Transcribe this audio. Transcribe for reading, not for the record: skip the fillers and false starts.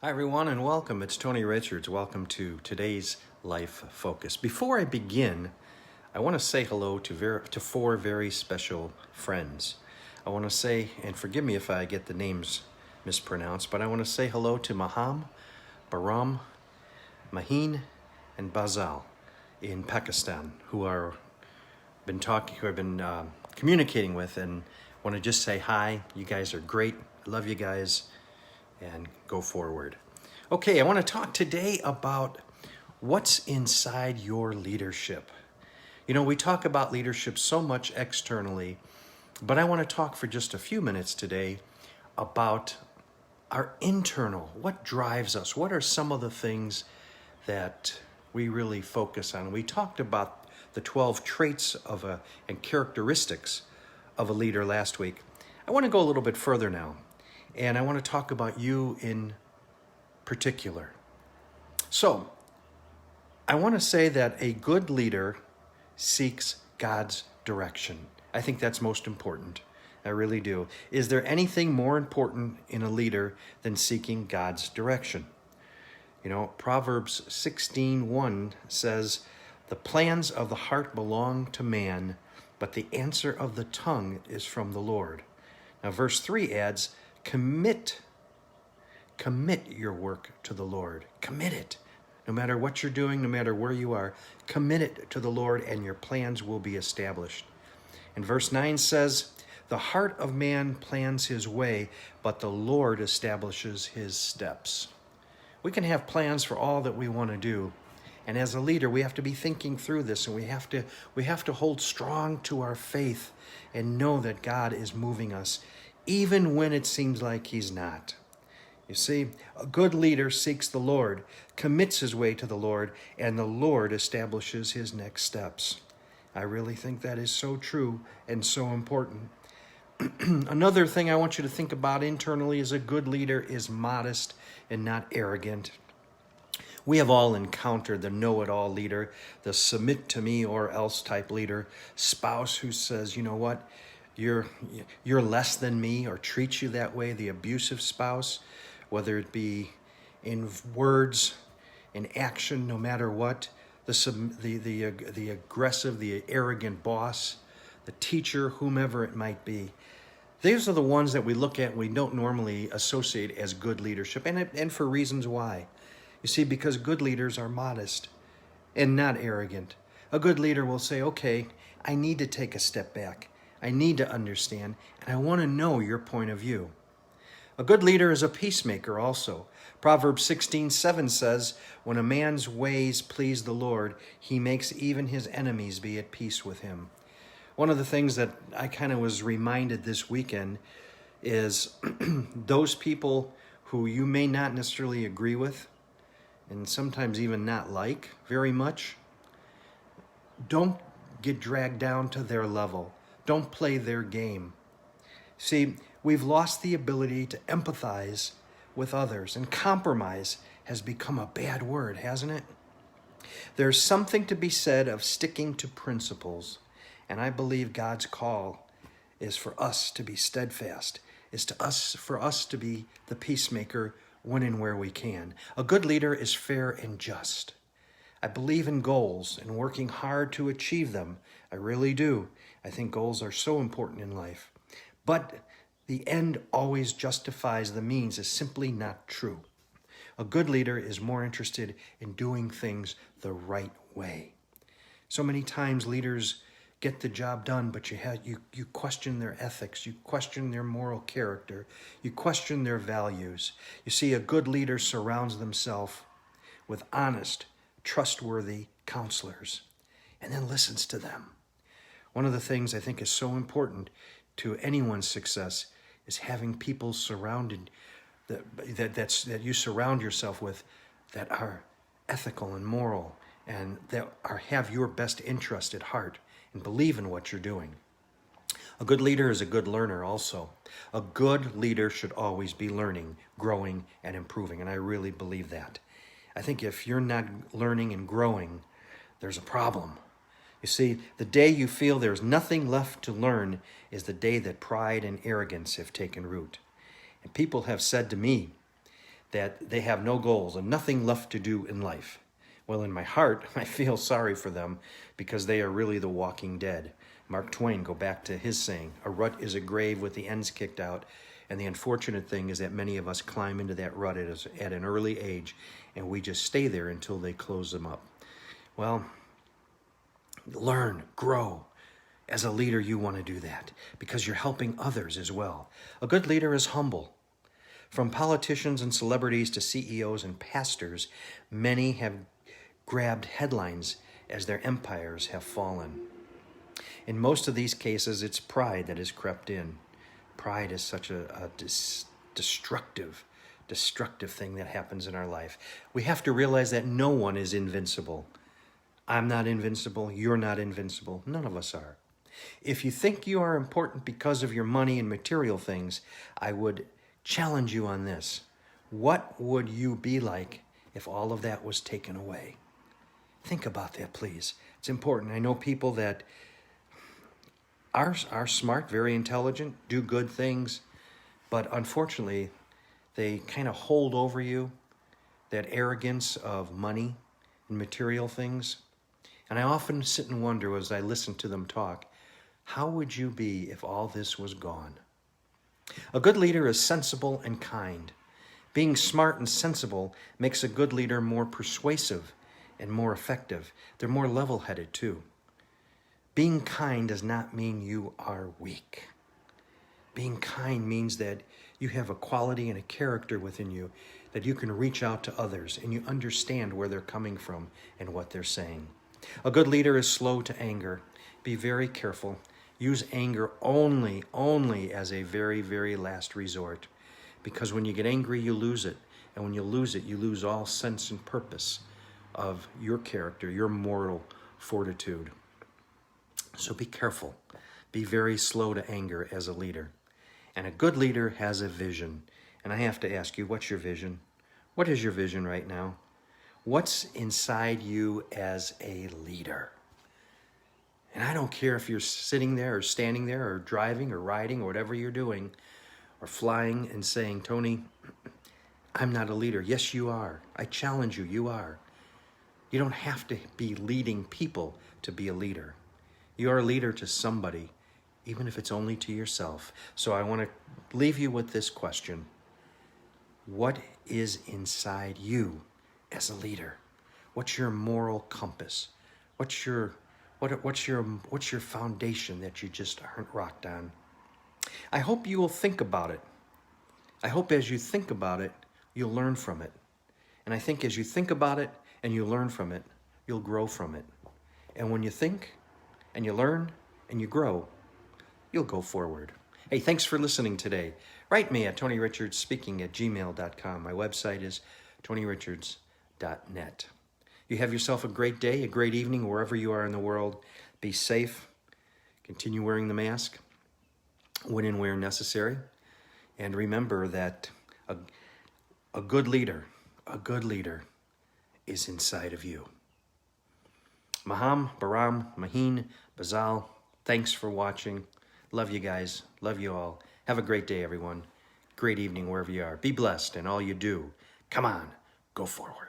Hi, everyone, and welcome. It's Tony Richards. Welcome to today's Life Focus. Before I begin, I want to say hello to four very special friends. I want to say, and forgive me if I get the names mispronounced, but I want to say hello to Maham, Baram, Maheen, and Bazal in Pakistan, who I've been communicating with, and want to just say hi. You guys are great. I love you guys, and go forward. Okay, I want to talk today about what's inside your leadership. You know, we talk about leadership so much externally, but I want to talk for just a few minutes today about our internal. What drives us? What are some of the things that we really focus on? We talked about the 12 traits and characteristics of a leader last week. I want to go a little bit further now, and I want to talk about you in particular. So, I want to say that a good leader seeks God's direction. I think that's most important. I really do. Is there anything more important in a leader than seeking God's direction? You know, Proverbs 16:1 says, "The plans of the heart belong to man, but the answer of the tongue is from the Lord." Now, verse 3 adds, Commit your work to the Lord. Commit it. No matter what you're doing, no matter where you are, commit it to the Lord and your plans will be established. And verse 9 says, "The heart of man plans his way, but the Lord establishes his steps." We can have plans for all that we want to do. And as a leader, we have to be thinking through this, and we have to hold strong to our faith and know that God is moving us, even when it seems like he's not. You see, a good leader seeks the Lord, commits his way to the Lord, and the Lord establishes his next steps. I really think that is so true and so important. Another thing I want you to think about internally is a good leader is modest and not arrogant. We have all encountered the know-it-all leader, the submit to me or else type leader, spouse who says, you know what, you're less than me, or treats you that way, the abusive spouse, whether it be in words, in action, no matter what, the aggressive, the arrogant boss, the teacher, whomever it might be. These are the ones that we look at and we don't normally associate as good leadership, and for reasons why. You see, because good leaders are modest and not arrogant. A good leader will say, okay, I need to take a step back. I need to understand, and I want to know your point of view. A good leader is a peacemaker also. Proverbs 16:7 says, "When a man's ways please the Lord, he makes even his enemies be at peace with him." One of the things that I kind of was reminded this weekend is those people who you may not necessarily agree with, and sometimes even not like very much, don't get dragged down to their level. Don't play their game. See, we've lost the ability to empathize with others, and compromise has become a bad word, hasn't it? There's something to be said of sticking to principles, and I believe God's call is for us to be steadfast, for us to be the peacemaker when and where we can. A good leader is fair and just. I believe in goals and working hard to achieve them. I really do. I think goals are so important in life. But the end always justifies the means is simply not true. A good leader is more interested in doing things the right way. So many times leaders get the job done, but you question their ethics, you question their moral character, you question their values. You see, a good leader surrounds themselves with honest, trustworthy counselors and then listens to them. One of the things I think is so important to anyone's success is having people surrounded that you surround yourself with that are ethical and moral and that have your best interest at heart and believe in what you're doing. A good leader is a good learner also. A good leader should always be learning, growing, and improving, and I really believe that. I think if you're not learning and growing, there's a problem. You see, the day you feel there's nothing left to learn is the day that pride and arrogance have taken root. And people have said to me that they have no goals and nothing left to do in life. Well, in my heart, I feel sorry for them because they are really the walking dead. Mark Twain, go back to his saying, a rut is a grave with the ends kicked out. And the unfortunate thing is that many of us climb into that rut at an early age, and we just stay there until they close them up. Well, learn, grow. As a leader, you want to do that because you're helping others as well. A good leader is humble. From politicians and celebrities to CEOs and pastors, many have grabbed headlines as their empires have fallen. In most of these cases, it's pride that has crept in. Pride is such a destructive thing that happens in our life. We have to realize that no one is invincible. I'm not invincible. You're not invincible. None of us are. If you think you are important because of your money and material things, I would challenge you on this. What would you be like if all of that was taken away? Think about that, please. It's important. I know people that are smart, very intelligent, do good things, but unfortunately, they kind of hold over you that arrogance of money and material things. And I often sit and wonder as I listen to them talk, how would you be if all this was gone? A good leader is sensible and kind. Being smart and sensible makes a good leader more persuasive and more effective. They're more level-headed too. Being kind does not mean you are weak. Being kind means that you have a quality and a character within you that you can reach out to others and you understand where they're coming from and what they're saying. A good leader is slow to anger. Be very careful. Use anger only as a very, very last resort. Because when you get angry, you lose it. And when you lose it, you lose all sense and purpose of your character, your moral fortitude. So be careful. Be very slow to anger as a leader. And a good leader has a vision. And I have to ask you, what's your vision? What is your vision right now? What's inside you as a leader? And I don't care if you're sitting there or standing there or driving or riding or whatever you're doing or flying and saying, Tony, I'm not a leader. Yes, you are. I challenge you. You are. You don't have to be leading people to be a leader. You are a leader to somebody, even if it's only to yourself. So I want to leave you with this question. What is inside you as a leader? What's your moral compass? What's your foundation that you just aren't rocked on? I hope you will think about it. I hope as you think about it, you'll learn from it. And I think as you think about it and you learn from it, you'll grow from it. And when you think and you learn and you grow, you'll go forward. Hey, thanks for listening today. Write me at TonyRichardsSpeaking@gmail.com. My website is TonyRichards.net. You have yourself a great day, a great evening, wherever you are in the world. Be safe. Continue wearing the mask when and where necessary. And remember that a good leader is inside of you. Maham, Baram, Maheen, Bazal, thanks for watching. Love you guys. Love you all. Have a great day, everyone. Great evening wherever you are. Be blessed in all you do. Come on, go forward.